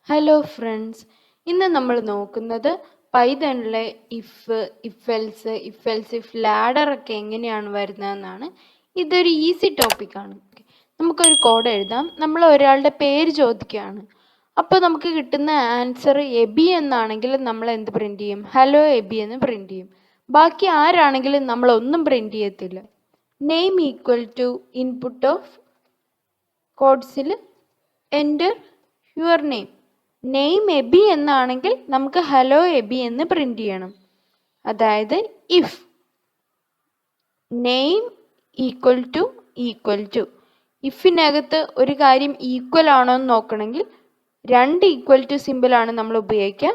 Hello friends, ഇന്ന് നമ്മൾ നോക്കുന്നത് പൈതണിലെ if, if else, if ladder ഒക്കെ എങ്ങനെയാണ് വരുന്നതെന്നാണ്. ഇതൊരു ഈസി ടോപ്പിക്കാണ്. നമുക്കൊരു കോഡ് എഴുതാം. നമ്മൾ ഒരാളുടെ പേര് ചോദിക്കുകയാണ്. അപ്പോൾ നമുക്ക് കിട്ടുന്ന ആൻസർ എബി എന്നാണെങ്കിൽ നമ്മൾ എന്ത് പ്രിന്റ് ചെയ്യും? ഹലോ എബി എന്ന് പ്രിന്റ് ചെയ്യും. ബാക്കി ആരാണെങ്കിലും നമ്മൾ ഒന്നും പ്രിന്റ് ചെയ്യത്തില്ല. Name equal to input of കോഡ്സിൽ enter your name. Name Abi എന്നാണെങ്കിൽ നമുക്ക് ഹലോ എബി എന്ന് പ്രിന്റ് ചെയ്യണം. അതായത് ഇഫ് നെയിം ഈക്വൽ ടു ഇഫിനകത്ത് ഒരു കാര്യം ഈക്വൽ ആണോ എന്ന് നോക്കണമെങ്കിൽ രണ്ട് ഈക്വൽ ടു സിമ്പിളാണ് നമ്മൾ ഉപയോഗിക്കുക.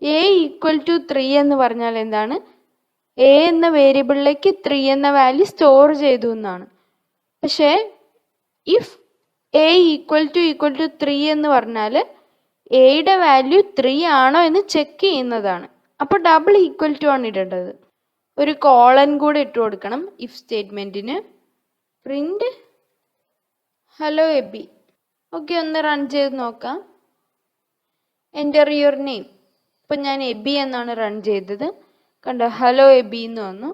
എ ഈക്വൽ ടു 3 എന്ന് പറഞ്ഞാൽ എന്താണ്? എ എന്ന വേരിയബിളിലേക്ക് 3 എന്ന വാല്യൂ സ്റ്റോർ ചെയ്തു എന്നാണ്. പക്ഷേ ഇഫ് എ ഈക്വൽ ടു 3 എന്ന് പറഞ്ഞാൽ എയുടെ വാല്യൂ 3 ആണോ എന്ന് ചെക്ക് ചെയ്യുന്നതാണ്. അപ്പോൾ ഡബിൾ ഈക്വൽ ടു ആണ് ഇടേണ്ടത്. ഒരു കോളൻ കൂടെ ഇട്ട് കൊടുക്കണം ഇഫ് സ്റ്റേറ്റ്മെന്റിന്. Print hello Abi. ഓക്കെ, ഒന്ന് റൺ ചെയ്ത് നോക്കാം. Enter your name. ഇപ്പം ഞാൻ എബി എന്നാണ് റൺ ചെയ്തത്. കണ്ടോ, ഹലോ എബി എന്ന് വന്നു.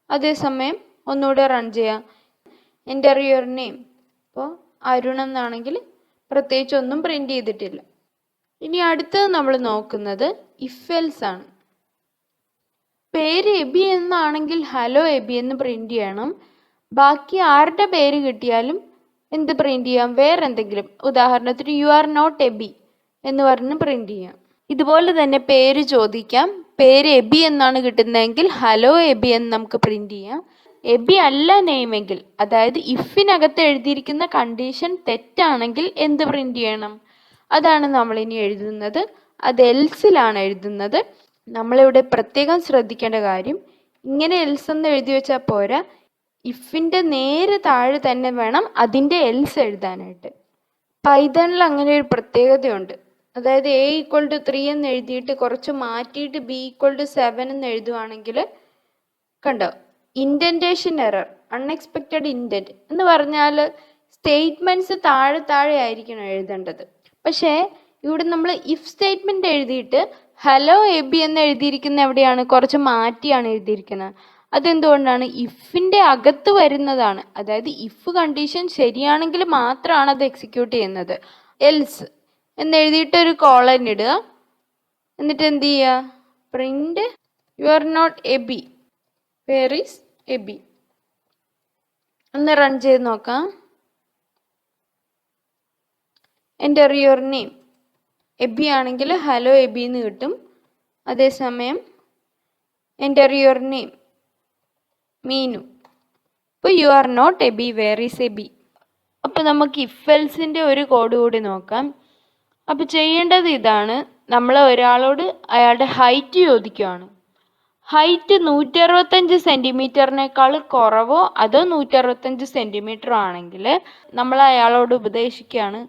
അതേസമയം ഒന്നുകൂടെ റൺ ചെയ്യാം. Enter your name. അപ്പോൾ അരുൺ എന്നാണെങ്കിൽ പ്രത്യേകിച്ച് ഒന്നും പ്രിന്റ് ചെയ്തിട്ടില്ല. ഇനി അടുത്തത് നമ്മൾ നോക്കുന്നത് ഇഫ് എൽസ് ആണ്. പേര് എബി എന്നാണെങ്കിൽ ഹലോ എബി എന്ന് പ്രിന്റ് ചെയ്യണം. ബാക്കി ആരുടെ പേര് കിട്ടിയാലും എന്ത് പ്രിന്റ് ചെയ്യാം? വേറെ എന്തെങ്കിലും. ഉദാഹരണത്തിന് യു ആർ നോട്ട് എബി എന്ന് പറഞ്ഞ് പ്രിന്റ് ചെയ്യാം. ഇതുപോലെ തന്നെ പേര് ചോദിക്കാം. പേര് എബി എന്നാണ് കിട്ടുന്നതെങ്കിൽ ഹലോ എബി എന്ന് നമുക്ക് പ്രിന്റ് ചെയ്യാം. എബി അല്ല നെയിമെങ്കിൽ, അതായത് ഇഫിനകത്ത് എഴുതിയിരിക്കുന്ന കണ്ടീഷൻ തെറ്റാണെങ്കിൽ എന്ത് പ്രിന്റ് ചെയ്യണം? അതാണ് നമ്മൾ ഇനി എഴുതുന്നത്. അത് എൽസിലാണ് എഴുതുന്നത്. നമ്മളിവിടെ പ്രത്യേകം ശ്രദ്ധിക്കേണ്ട കാര്യം, ഇങ്ങനെ എൽസ് എന്ന് എഴുതി വെച്ചാൽ പോരാ, ഇഫിൻ്റെ നേരെ താഴെ തന്നെ വേണം അതിൻ്റെ എൽസ് എഴുതാനായിട്ട്. പൈതണിൽ അങ്ങനെ ഒരു പ്രത്യേകതയുണ്ട്. അതായത് എ ഈക്വൽ ടു 3 എന്ന് എഴുതിയിട്ട് കുറച്ച് മാറ്റിയിട്ട് ബി ഈക്വൽ ടു 7 എന്ന് എഴുതുവാണെങ്കിൽ കണ്ടോ, ഇൻഡൻറ്റേഷൻ എറർ, അൺഎക്സ്പെക്റ്റഡ് ഇൻഡൻറ്റ് എന്ന് പറഞ്ഞാൽ സ്റ്റേറ്റ്മെൻറ്റ്സ് താഴെ താഴെ ആയിരിക്കണം എഴുതേണ്ടത്. പക്ഷേ ഇവിടെ നമ്മൾ ഇഫ് സ്റ്റേറ്റ്മെൻറ്റ് എഴുതിയിട്ട് ഹലോ എബി എന്ന് എഴുതിയിരിക്കുന്ന എവിടെയാണ്? കുറച്ച് മാറ്റിയാണ് എഴുതിയിരിക്കുന്നത്. അതെന്തുകൊണ്ടാണ്? ഇഫിൻ്റെ അകത്ത് വരുന്നതാണ്. അതായത് ഇഫ് കണ്ടീഷൻ ശരിയാണെങ്കിൽ മാത്രമാണ് അത് എക്സിക്യൂട്ട് ചെയ്യുന്നത്. എൽസ് എന്ന് എഴുതിയിട്ട് ഒരു കോളൻ ഇടുക. എന്നിട്ട് എന്ത് ചെയ്യുക? Print you are not Abi, where is Abi. ഒന്ന് റൺ ചെയ്ത് നോക്കാം. Enter your name. എബി ആണെങ്കിൽ ഹലോ എബി എന്ന് കിട്ടും. അതേസമയം എൻ്റർ യുവർ നെയിം മീനു. ഇപ്പോൾ you are not Abi, where is Abi. അപ്പോൾ നമുക്ക് ഇഫ് എൽസിൻ്റെ ഒരു കോഡ് കൂടി നോക്കാം. അപ്പോൾ ചെയ്യേണ്ടത് ഇതാണ്. നമ്മൾ ഒരാളോട് അയാളുടെ ഹൈറ്റ് ചോദിക്കുകയാണ്. ഹൈറ്റ് 165 സെൻറ്റിമീറ്ററിനേക്കാൾ കുറവോ അതോ 165 സെൻറ്റിമീറ്റർ ആണെങ്കിൽ നമ്മൾ അയാളോട് ഉപദേശിക്കുകയാണ്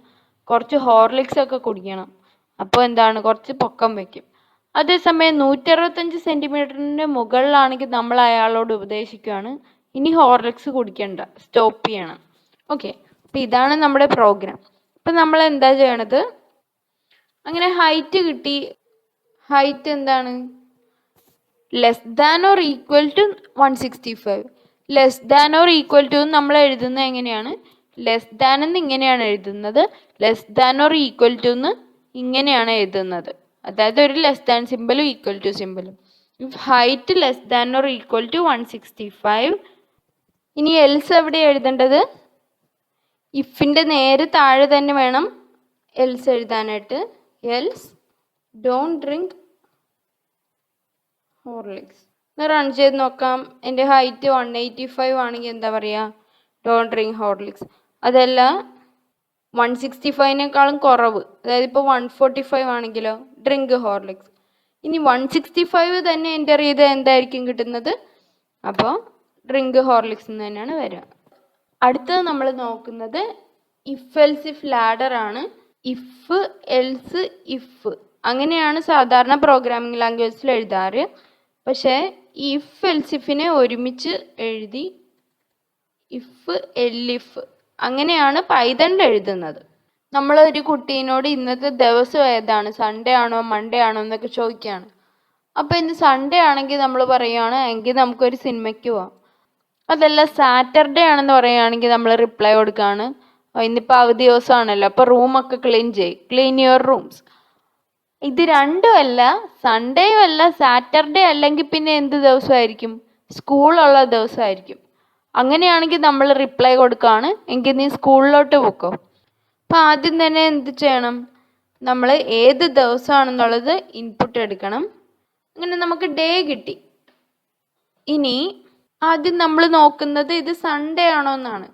കുറച്ച് ഹോർലിക്സ് ഒക്കെ കുടിക്കണം. അപ്പോൾ എന്താണ്? കുറച്ച് പൊക്കം വയ്ക്കും. അതേസമയം 165 സെൻറ്റിമീറ്ററിൻ്റെ മുകളിലാണെങ്കിൽ നമ്മൾ അയാളോട് ഉപദേശിക്കുകയാണ് ഇനി ഹോർലിക്സ് കുടിക്കണ്ട, സ്റ്റോപ്പ് ചെയ്യണം. ഓക്കെ, അപ്പോൾ ഇതാണ് നമ്മുടെ പ്രോഗ്രാം. അപ്പം നമ്മൾ എന്താ ചെയ്യണത്? അങ്ങനെ ഹൈറ്റ് കിട്ടി. ഹൈറ്റ് എന്താണ്? Less than or equal to 165. Less than or equal to നമ്മൾ എഴുതുന്നത് എങ്ങനെയാണ്? ലെസ് ദാൻ എന്ന് ഇങ്ങനെയാണ് എഴുതുന്നത്. Less than or equal to എന്ന് ഇങ്ങനെയാണ് എഴുതുന്നത്. അതായത് ഒരു ലെസ് ദാൻ സിമ്പിളും ഈക്വൽ ടു സിമ്പിളും. If height less than or equal to 165. ഇനി എൽസ് എവിടെ എഴുതേണ്ടത്? ഇഫിൻ്റെ നേരെ താഴെ തന്നെ വേണം എൽസ് എഴുതാനായിട്ട്. Else don't drink Horlicks. Run ചെയ്ത് നോക്കാം. എൻ്റെ ഹൈറ്റ് 185 ആണെങ്കിൽ എന്താ പറയുക? Don't drink Horlicks. അതല്ല 165നേക്കാളും കുറവ്, അതായത് ഇപ്പോൾ 145 ആണെങ്കിലോ ഡ്രിങ്ക് ഹോർലിക്സ്. ഇനി 165 തന്നെ എൻ്റർ ചെയ്ത് എന്തായിരിക്കും കിട്ടുന്നത്? അപ്പോൾ ഡ്രിങ്ക് ഹോർലിക്സ് എന്ന് തന്നെയാണ് വരിക. അടുത്തത് നമ്മൾ നോക്കുന്നത് ഇഫ് എൽസ് ഇഫ് ലാഡർ ആണ്. ഇഫ് എൽസ് ഇഫ് അങ്ങനെയാണ് സാധാരണ പ്രോഗ്രാമിംഗ് ലാംഗ്വേജിൽ എഴുതാറ്. പക്ഷേ ഈ ഇഫ് എൽസ് ഇഫിനെ ഒരുമിച്ച് എഴുതി ഇഫ് എലിഫ് അങ്ങനെയാണ് പൈതണിൽ എഴുതുന്നത്. നമ്മളൊരു കുട്ടീനോട് ഇന്നത്തെ ദിവസം ഏതാണ്, സൺഡേ ആണോ മൺഡേ ആണോ എന്നൊക്കെ ചോദിക്കുകയാണ്. അപ്പോൾ ഇന്ന് സൺഡേ ആണെങ്കിൽ നമ്മൾ പറയുകയാണ് എങ്കിൽ നമുക്കൊരു സിനിമയ്ക്ക് പോവാം. അതല്ല സാറ്റർഡേ ആണെന്ന് പറയുകയാണെങ്കിൽ നമ്മൾ റിപ്ലൈ കൊടുക്കുകയാണ് ഇന്നിപ്പോൾ അവധി ദിവസമാണല്ലോ, അപ്പോൾ റൂമൊക്കെ ക്ലീൻ യുവർ റൂംസ്. ഇത് രണ്ടും അല്ല, സൺഡേയും അല്ല സാറ്റർഡേ അല്ലെങ്കിൽ പിന്നെ എന്ത് ദിവസമായിരിക്കും? സ്കൂളുള്ള ദിവസമായിരിക്കും. അങ്ങനെയാണെങ്കിൽ നമ്മൾ റിപ്ലൈ കൊടുക്കുകയാണ് എങ്കിൽ നീ സ്കൂളിലോട്ട് പോക്കോ. അപ്പം ആദ്യം തന്നെ എന്ത് ചെയ്യണം? നമ്മൾ ഏത് ദിവസമാണെന്നുള്ളത് ഇൻപുട്ട് എടുക്കണം. അങ്ങനെ നമുക്ക് ഡേ കിട്ടി. ഇനി ആദ്യം നമ്മൾ നോക്കുന്നത് ഇത് സൺഡേ ആണോ എന്നാണ്.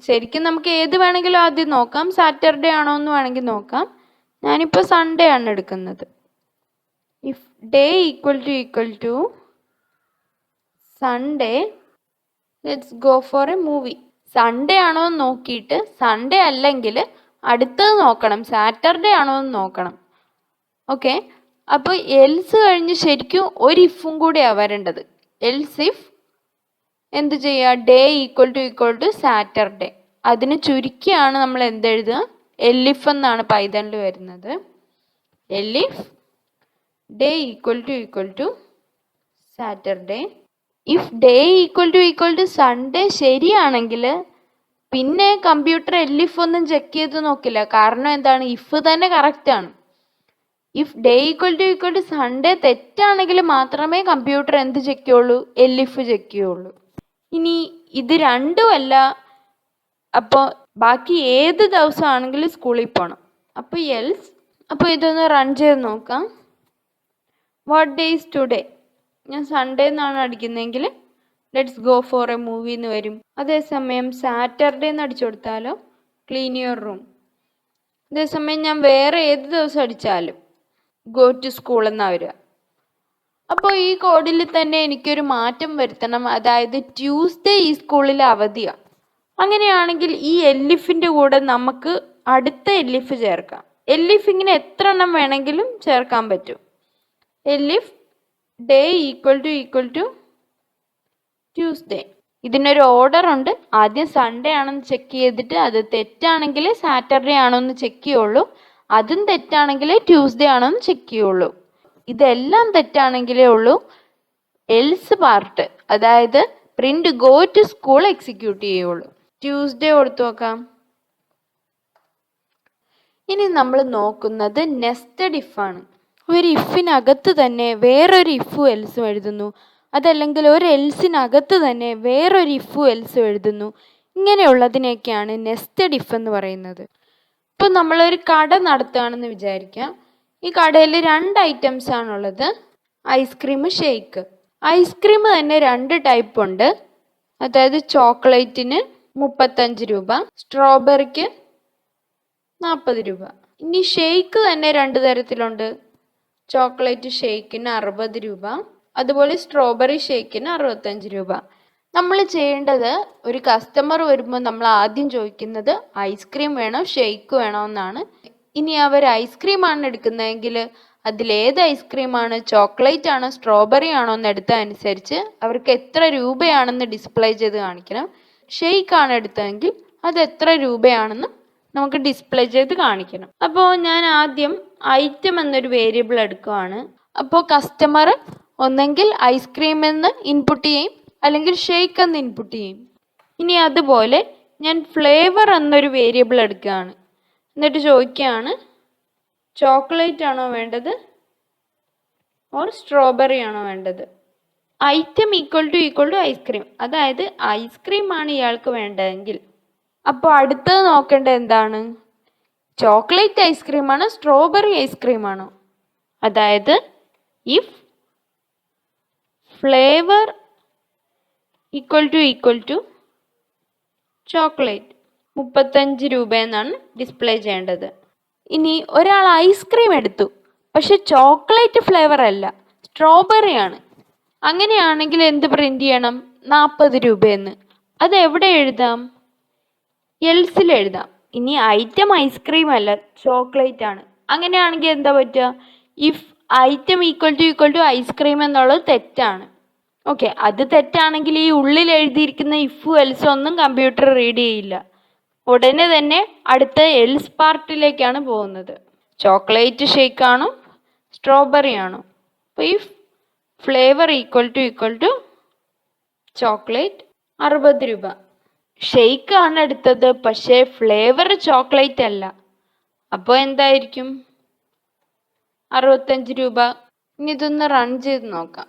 ശരിക്കും നമുക്ക് ഏത് വേണമെങ്കിലും ആദ്യം നോക്കാം, സാറ്റർഡേ ആണോ എന്ന് വേണമെങ്കിൽ നോക്കാം. ഞാനിപ്പോൾ സൺഡേ ആണ് എടുക്കുന്നത്. If day equal to Sunday, let's go for a movie. Sunday ആണോ എന്ന് നോക്കിയിട്ട് സൺഡേ അല്ലെങ്കിൽ അടുത്തത് നോക്കണം, സാറ്റർഡേ ആണോ എന്ന് നോക്കണം. ഓക്കെ, അപ്പോൾ എൽസ് കഴിഞ്ഞ് ശരിക്കും ഒരു ഇഫും കൂടിയാണ് വരേണ്ടത്. എൽസ് ഇഫ് എന്ത് ചെയ്യുക? Day equal to Saturday. അതിന് ചുരുക്കിയാണ് നമ്മൾ എന്തെഴുതുക? എലിഫ് എന്നാണ് പൈതണിൽ വരുന്നത്. Elif day equal to Saturday. If day equal to Sunday ശരിയാണെങ്കിൽ പിന്നെ കമ്പ്യൂട്ടർ എലിഫ് ഒന്നും ചെക്ക് ചെയ്ത് നോക്കില്ല. കാരണം എന്താണ്? ഇഫ് തന്നെ കറക്റ്റാണ്. If day equal to Sunday തെറ്റാണെങ്കിൽ മാത്രമേ കമ്പ്യൂട്ടർ എന്ത് ചെക്ക് ചെയ്യുള്ളൂ? എലിഫ് ചെക്ക് ചെയ്യുള്ളൂ. ഇനി ഇത് രണ്ടുമല്ല, അപ്പോൾ ബാക്കി ഏത് ദിവസമാണെങ്കിലും സ്കൂളിൽ പോകണം. അപ്പോൾ എൽസ്, അപ്പോൾ ഇതൊന്ന് റൺ ചെയ്ത് നോക്കാം. What day is today? ഞാൻ സൺഡേ എന്നാണ് അടിക്കുന്നതെങ്കിൽ let's go for a movie എന്ന് വരും. അതേസമയം സാറ്റർഡേ എന്ന് അടിച്ചു കൊടുത്താലോ ക്ലീൻ യുവർ റൂം. അതേസമയം ഞാൻ വേറെ ഏത് ദിവസം അടിച്ചാലും ഗോ ടു സ്കൂൾ എന്നാണ് വരിക. അപ്പോൾ ഈ കോഡിൽ തന്നെ എനിക്കൊരു മാറ്റം വരുത്തണം. അതായത് ട്യൂസ്ഡേ ഈ സ്കൂളിൽ അവധിയാണ്. അങ്ങനെയാണെങ്കിൽ ഈ എലിഫിൻ്റെ കൂടെ നമുക്ക് അടുത്ത എലിഫ് ചേർക്കാം. എലിഫ് ഇങ്ങനെ എത്ര എണ്ണം വേണമെങ്കിലും ചേർക്കാൻ പറ്റും. എലിഫ് ഡേ ഈക്വൽ ടു ട്യൂസ്ഡേ. ഇതിനൊരു ഓർഡർ ഉണ്ട്. ആദ്യം സൺഡേ ആണെന്ന് ചെക്ക് ചെയ്തിട്ട് അത് തെറ്റാണെങ്കിൽ സാറ്റർഡേ ആണോ എന്ന് ചെക്ക് ചെയ്യുള്ളൂ. അതും തെറ്റാണെങ്കിൽ ട്യൂസ്ഡേ ആണോ എന്ന് ചെക്ക് ചെയ്യുള്ളൂ. ഇതെല്ലാം തെറ്റാണെങ്കിലേ ഉള്ളൂ എൽസ് പാർട്ട്, അതായത് print go to school execute ചെയ്യുള്ളൂ. ട്യൂസ്ഡേ കൊടുത്തു നോക്കാം. ഇനി നമ്മൾ നോക്കുന്നത് നെസ്റ്റഡ് ഇഫാണ്. ഒരു ഇഫിനകത്ത് തന്നെ വേറൊരു ഇഫും എൽസും എഴുതുന്നു. അതല്ലെങ്കിൽ ഒരു എൽസിനകത്ത് തന്നെ വേറൊരു ഇഫും എൽസും എഴുതുന്നു. ഇങ്ങനെയുള്ളതിനെയൊക്കെയാണ് നെസ്റ്റഡ് ഇഫ് എന്ന് പറയുന്നത്. ഇപ്പം നമ്മളൊരു കട നടത്തുകയാണെന്ന് വിചാരിക്കാം. ഈ കടയിൽ 2 ഐറ്റംസ് ആണുള്ളത്, ഐസ്ക്രീം, ഷേക്ക്. ഐസ്ക്രീം തന്നെ 2 ടൈപ്പ് ഉണ്ട്. അതായത് ചോക്ലേറ്റിന് 35 രൂപ, സ്ട്രോബെറിക്ക് 40 രൂപ. ഇനി ഷേക്ക് തന്നെ 2 തരത്തിലുണ്ട്. ചോക്ലേറ്റ് ഷേക്കിന് 60 രൂപ, അതുപോലെ സ്ട്രോബെറി ഷേക്കിന് 65 രൂപ. നമ്മൾ ചെയ്യേണ്ടത്, ഒരു കസ്റ്റമർ വരുമ്പോൾ നമ്മൾ ആദ്യം ചോദിക്കുന്നത് ഐസ്ക്രീം വേണോ ഷേക്ക് വേണോ എന്നാണ്. ഇനി അവർ ഐസ്ക്രീമാണ് എടുക്കുന്നതെങ്കിൽ അതിലേത് ഐസ്ക്രീമാണ്, ചോക്ലേറ്റ് ആണോ സ്ട്രോബെറി ആണോ എന്ന് എടുത്തതനുസരിച്ച് അവർക്ക് എത്ര രൂപയാണെന്ന് ഡിസ്പ്ലേ ചെയ്ത് കാണിക്കണം. ഷേക്കാണ് എടുത്തതെങ്കിൽ അത് എത്ര രൂപയാണെന്ന് നമുക്ക് ഡിസ്പ്ലേ ചെയ്ത് കാണിക്കണം. അപ്പോൾ ഞാൻ ആദ്യം ഐറ്റം എന്നൊരു വേരിയബിൾ എടുക്കുകയാണ്. അപ്പോൾ കസ്റ്റമർ ഒന്നെങ്കിൽ ഐസ്ക്രീം എന്ന് ഇൻപുട്ട് ചെയ്യും, അല്ലെങ്കിൽ ഷേക്ക് എന്ന് ഇൻപുട്ട് ചെയ്യും. ഇനി അതുപോലെ ഞാൻ ഫ്ലേവർ എന്നൊരു വേരിയബിൾ എടുക്കുകയാണ്. എന്നിട്ട് ചോദിക്കുകയാണ് ചോക്ലേറ്റ് ആണോ വേണ്ടത് ഓർ സ്ട്രോബെറി ആണോ വേണ്ടത്. ഐറ്റം ഈക്വൽ ടു ഐസ്ക്രീം, അതായത് ഐസ്ക്രീം ആണ് ഇയാൾക്ക് വേണ്ടതെങ്കിൽ അപ്പോൾ അടുത്തത് നോക്കേണ്ടത് എന്താണ്? ചോക്ലേറ്റ് ഐസ്ക്രീം ആണോ സ്ട്രോബെറി ഐസ്ക്രീം ആണോ. അതായത് if flavour equal to chocolate, 35 രൂപ എന്നാണ് ഡിസ്പ്ലേ ചെയ്യേണ്ടത്. ഇനി ഒരാൾ ഐസ്ക്രീം എടുത്തു, പക്ഷെ ചോക്ലേറ്റ് ഫ്ലേവർ അല്ല, സ്ട്രോബെറി ആണ്. അങ്ങനെയാണെങ്കിൽ എന്ത് പ്രിന്റ് ചെയ്യണം? 40 രൂപയെന്ന്. അത് എവിടെ എഴുതാം? എൽസിൽ എഴുതാം. ഇനി ഐറ്റം ഐസ്ക്രീം അല്ല, ചോക്ലേറ്റ് ആണ്. അങ്ങനെയാണെങ്കിൽ എന്താ പറ്റുക? If item equal to ice cream എന്നുള്ളത് തെറ്റാണ്. ഓക്കെ, അത് തെറ്റാണെങ്കിൽ ഈ ഉള്ളിൽ എഴുതിയിരിക്കുന്ന ഇഫ് എൽസ് ഒന്നും കമ്പ്യൂട്ടർ റീഡ് ചെയ്യില്ല. ഉടനെ തന്നെ അടുത്ത എൽസ് പാർട്ടിലേക്കാണ് പോകുന്നത്. ചോക്ലേറ്റ് ഷേക്ക് ആണോ സ്ട്രോബെറി ആണോ? അപ്പോൾ ഈ ഫ്ലേവർ ഈക്വൽ ടു ചോക്ലേറ്റ് 60 രൂപ. ഷെയ്ക്ക് ആണ് എടുത്തത്, പക്ഷേ ഫ്ലേവർ ചോക്ലേറ്റ് അല്ല. അപ്പോൾ എന്തായിരിക്കും? 65 രൂപ. ഇനി ഇതൊന്ന് റൺ ചെയ്ത് നോക്കാം.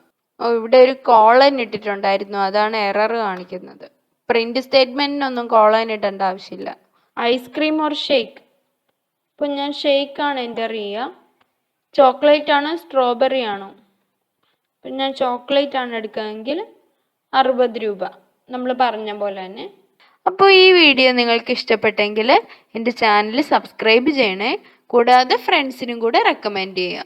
ഇവിടെ ഒരു കോളൻ ഇട്ടിട്ടുണ്ടായിരുന്നു, അതാണ് എറർ കാണിക്കുന്നത്. പ്രിന്റ് സ്റ്റേറ്റ്മെന്റിനൊന്നും കോളൻ ഇടേണ്ട ആവശ്യമില്ല. Ice cream or shake. അപ്പോൾ ഞാൻ ഷേക്ക് ആണ് എൻ്റർ ചെയ്യുക. ചോക്ലേറ്റ് ആണോ സ്ട്രോബെറി ആണോ? അപ്പം ഞാൻ ചോക്ലേറ്റ് ആണ് എടുക്കുകയെങ്കിൽ 60 രൂപ, നമ്മൾ പറഞ്ഞ പോലെ തന്നെ. അപ്പോൾ ഈ വീഡിയോ നിങ്ങൾക്ക് ഇഷ്ടപ്പെട്ടെങ്കിൽ എൻ്റെ ചാനൽ സബ്സ്ക്രൈബ് ചെയ്യണേ, കൂടാതെ ഫ്രണ്ട്സിനും കൂടെ റെക്കമെൻഡ് ചെയ്യുക.